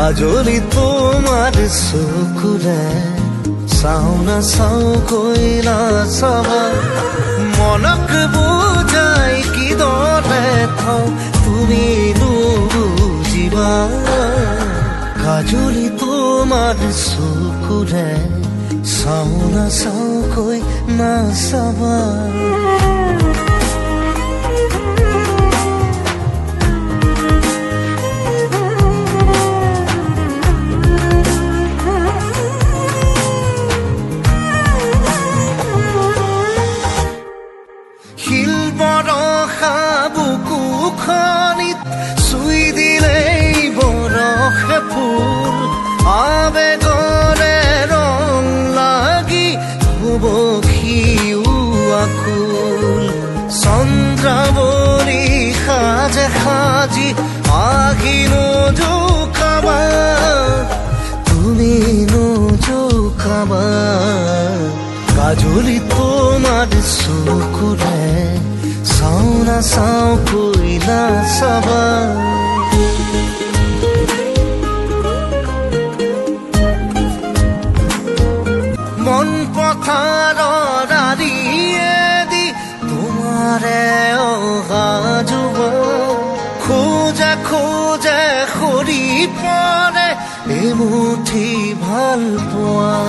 কাজলি তোমাৰ চকুৰে চাওঁ না চাওঁ কৈ নাচাবা মনক বুজাই কিদৰে থওঁ তুমি নুবুজিবা কাজলি তোমাৰ চকুৰে চাওঁ না চাওঁ কৈ নাচাবা বৰষা বুকুখনিত চুই দিলেই বৰষে ফুল আবেগৰে ৰং লাগি হ'ব আকুল চন্দ্ৰাৱলী সাজে সাজি আহি নজোকাবা তুমি নজোকাবা কাজলি তোমাৰ চকুৰে চাওঁ না চাওঁ কৈ নাচাবা মন পথাৰৰ আৰিয়েদি তোমাৰে অহা যুৱ খোজে খোজে সৰি পৰে এমুঠি ভাল পোৱা